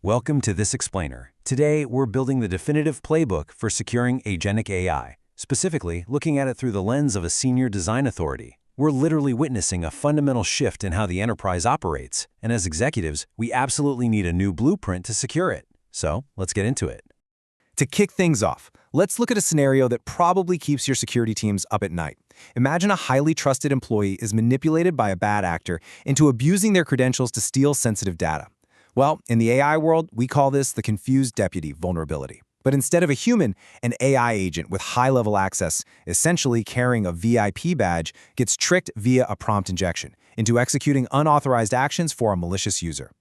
Welcome to This Explainer. Today, we're building the definitive playbook for securing Agentic AI, specifically looking at it through the lens of a senior design authority. We're literally witnessing a fundamental shift in how the enterprise operates, and as executives, we absolutely need a new blueprint to secure it. So, let's get into it. To kick things off, let's look at a scenario that probably keeps your security teams up at night. Imagine a highly trusted employee is manipulated by a bad actor into abusing their credentials to steal sensitive data. Well, in the AI world, we call this the confused deputy vulnerability. But instead of a human, an AI agent with high-level access, essentially carrying a VIP badge, gets tricked via a prompt injection into executing unauthorized actions for a malicious user.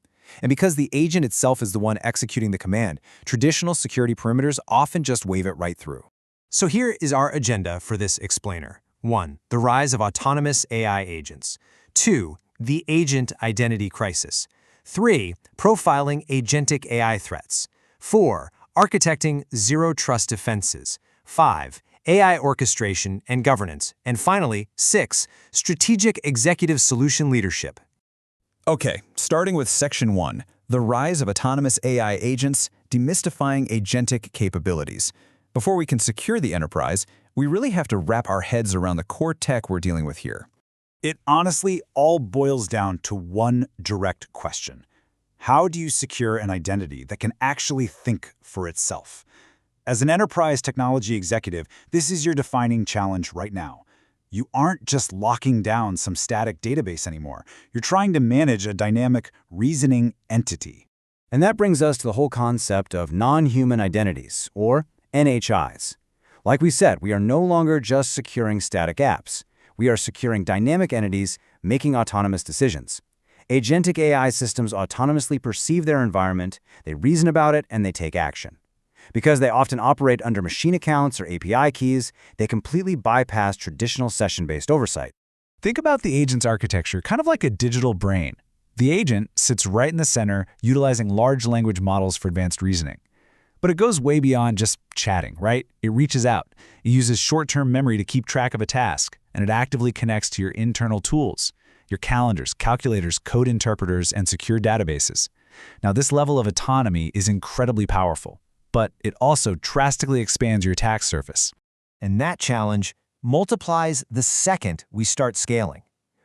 And because the agent itself is the one executing the command, traditional security perimeters often just wave it right through. So here is our agenda for this explainer. 1. The rise of autonomous AI agents. 2. The agent identity crisis. 3. Profiling agentic AI threats. 4. Architecting zero-trust defenses. 5. AI orchestration and governance. And finally, 6. Strategic executive solution leadership. Okay, starting with Section 1, the rise of autonomous AI agents, demystifying agentic capabilities. Before we can secure the enterprise, we really have to wrap our heads around the core tech we're dealing with here. It honestly all boils down to one direct question. How do you secure an identity that can actually think for itself? As an enterprise technology executive, this is your defining challenge right now. You aren't just locking down some static database anymore. You're trying to manage a dynamic, reasoning entity. And that brings us to the whole concept of non-human identities, or NHIs. Like we said, we are no longer just securing static apps. We are securing dynamic entities making autonomous decisions. Agentic AI systems autonomously perceive their environment, they reason about it, and they take action. Because they often operate under machine accounts or API keys, they completely bypass traditional session-based oversight. Think about the agent's architecture kind of like a digital brain. The agent sits right in the center, utilizing large language models for advanced reasoning. But it goes way beyond just chatting, right? It reaches out. It uses short-term memory to keep track of a task, and it actively connects to your internal tools, your calendars, calculators, code interpreters, and secure databases. Now, this level of autonomy is incredibly powerful, but it also drastically expands your attack surface. And that challenge multiplies the second we start scaling.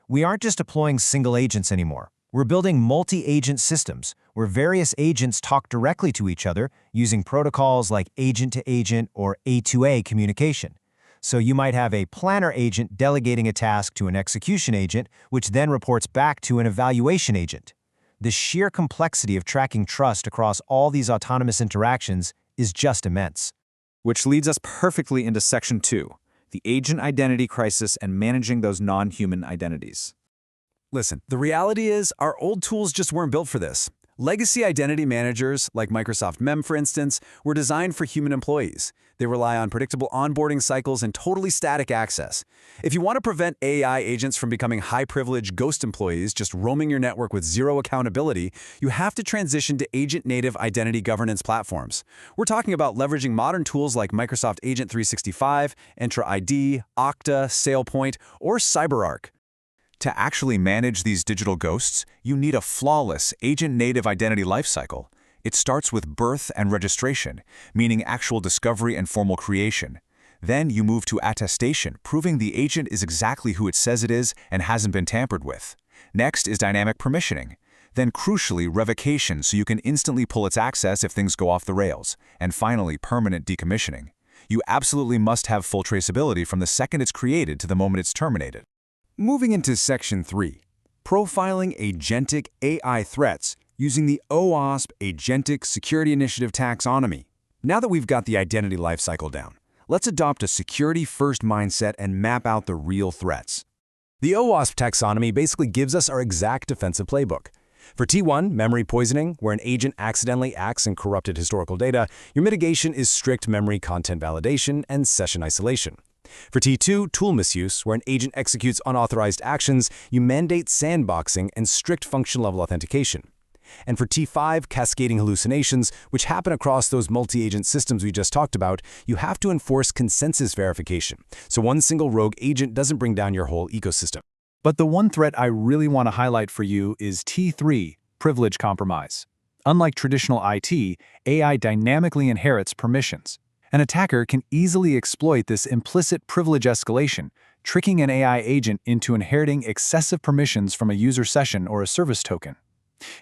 We aren't just deploying single agents anymore. We're building multi-agent systems where various agents talk directly to each other using protocols like agent-to-agent or A2A communication. So you might have a planner agent delegating a task to an execution agent, which then reports back to an evaluation agent. The sheer complexity of tracking trust across all these autonomous interactions is just immense. Which leads us perfectly into Section 2, the agent identity crisis and managing those non-human identities. Listen, the reality is our old tools just weren't built for this. Legacy identity managers, like Microsoft MEM for instance, were designed for human employees. They rely on predictable onboarding cycles and totally static access. If you want to prevent AI agents from becoming high-privileged ghost employees just roaming your network with zero accountability, you have to transition to agent-native identity governance platforms. We're talking about leveraging modern tools like Microsoft Agent 365, Entra ID, Okta, SailPoint, or CyberArk. To actually manage these digital ghosts, you need a flawless agent-native identity lifecycle. It starts with birth and registration, meaning actual discovery and formal creation. Then you move to attestation, proving the agent is exactly who it says it is and hasn't been tampered with. Next is dynamic permissioning. Then crucially, revocation, so you can instantly pull its access if things go off the rails. And finally, permanent decommissioning. You absolutely must have full traceability from the second it's created to the moment it's terminated. Moving into Section 3, profiling agentic AI threats using the OWASP Agentic Security Initiative taxonomy. Now that we've got the identity lifecycle down, let's adopt a security-first mindset and map out the real threats. The OWASP taxonomy basically gives us our exact defensive playbook. For T1, memory poisoning, where an agent accidentally acts in corrupted historical data, your mitigation is strict memory content validation and session isolation. For T2, tool misuse, where an agent executes unauthorized actions, you mandate sandboxing and strict function-level authentication. And for T5, cascading hallucinations, which happen across those multi-agent systems we just talked about, you have to enforce consensus verification, so one single rogue agent doesn't bring down your whole ecosystem. But the one threat I really want to highlight for you is T3, privilege compromise. Unlike traditional IT, AI dynamically inherits permissions. An attacker can easily exploit this implicit privilege escalation, tricking an AI agent into inheriting excessive permissions from a user session or a service token.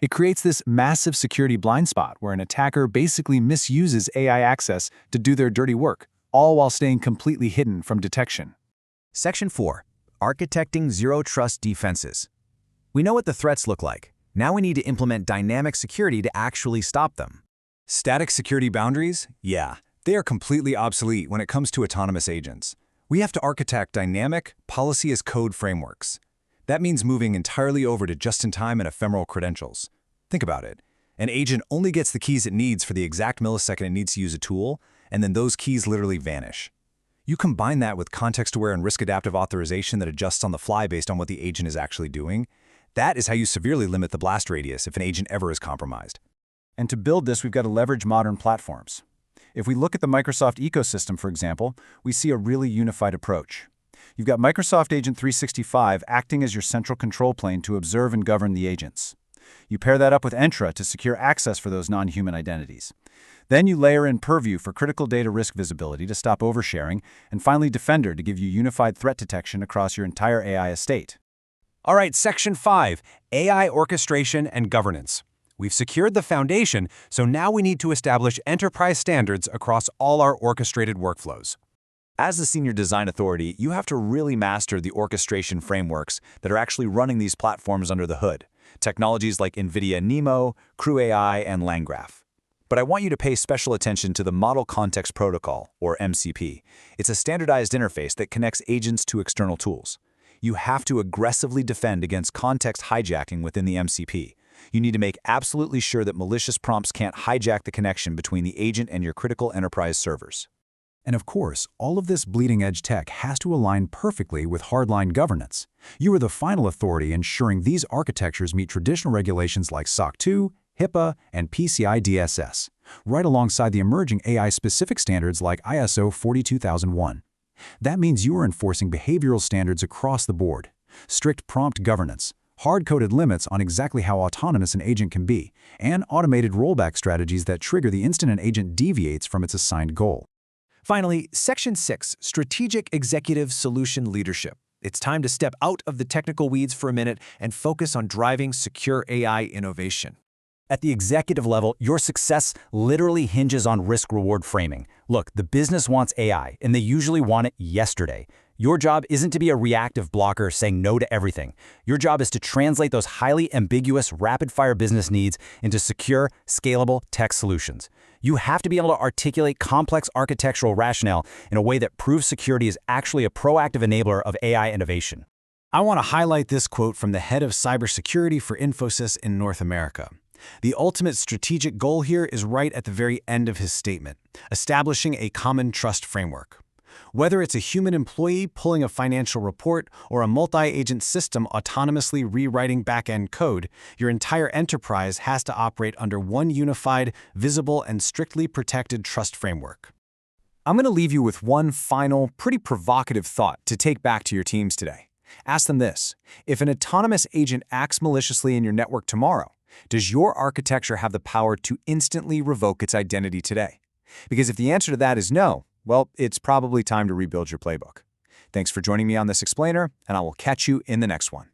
It creates this massive security blind spot where an attacker basically misuses AI access to do their dirty work, all while staying completely hidden from detection. Section 4. Architecting Zero Trust Defenses. We know what the threats look like. Now we need to implement dynamic security to actually stop them. Static security boundaries? Yeah, they are completely obsolete when it comes to autonomous agents. We have to architect dynamic, policy-as-code frameworks. That means moving entirely over to just-in-time and ephemeral credentials. Think about it. An agent only gets the keys it needs for the exact millisecond it needs to use a tool, and then those keys literally vanish. You combine that with context-aware and risk-adaptive authorization that adjusts on the fly based on what the agent is actually doing. That is how you severely limit the blast radius if an agent ever is compromised. And to build this, we've got to leverage modern platforms. If we look at the Microsoft ecosystem, for example, we see a really unified approach. You've got Microsoft Agent 365 acting as your central control plane to observe and govern the agents. You pair that up with Entra to secure access for those non-human identities. Then you layer in Purview for critical data risk visibility to stop oversharing, and finally Defender to give you unified threat detection across your entire AI estate. All right, Section 5, AI orchestration and governance. We've secured the foundation, so now we need to establish enterprise standards across all our orchestrated workflows. As the senior design authority, you have to really master the orchestration frameworks that are actually running these platforms under the hood. Technologies like NVIDIA NeMo, Crew AI, and LangGraph. But I want you to pay special attention to the Model Context Protocol, or MCP. It's a standardized interface that connects agents to external tools. You have to aggressively defend against context hijacking within the MCP. You need to make absolutely sure that malicious prompts can't hijack the connection between the agent and your critical enterprise servers. And of course, all of this bleeding-edge tech has to align perfectly with hardline governance. You are the final authority ensuring these architectures meet traditional regulations like SOC 2, HIPAA, and PCI DSS, right alongside the emerging AI-specific standards like ISO 42001. That means you are enforcing behavioral standards across the board, strict prompt governance, hard-coded limits on exactly how autonomous an agent can be, and automated rollback strategies that trigger the instant an agent deviates from its assigned goal. Finally, Section 6, Strategic Executive Solution Leadership. It's time to step out of the technical weeds for a minute and focus on driving secure AI innovation. At the executive level, your success literally hinges on risk-reward framing. Look, the business wants AI, and they usually want it yesterday. Your job isn't to be a reactive blocker saying no to everything. Your job is to translate those highly ambiguous, rapid-fire business needs into secure, scalable tech solutions. You have to be able to articulate complex architectural rationale in a way that proves security is actually a proactive enabler of AI innovation. I want to highlight this quote from the head of cybersecurity for Infosys in North America. The ultimate strategic goal here is right at the very end of his statement, establishing a common trust framework. Whether it's a human employee pulling a financial report or a multi-agent system autonomously rewriting back-end code, your entire enterprise has to operate under one unified, visible, and strictly protected trust framework. I'm going to leave you with one final, pretty provocative thought to take back to your teams today. Ask them this: if an autonomous agent acts maliciously in your network tomorrow, does your architecture have the power to instantly revoke its identity today? Because if the answer to that is no, well, it's probably time to rebuild your playbook. Thanks for joining me on this explainer, and I will catch you in the next one.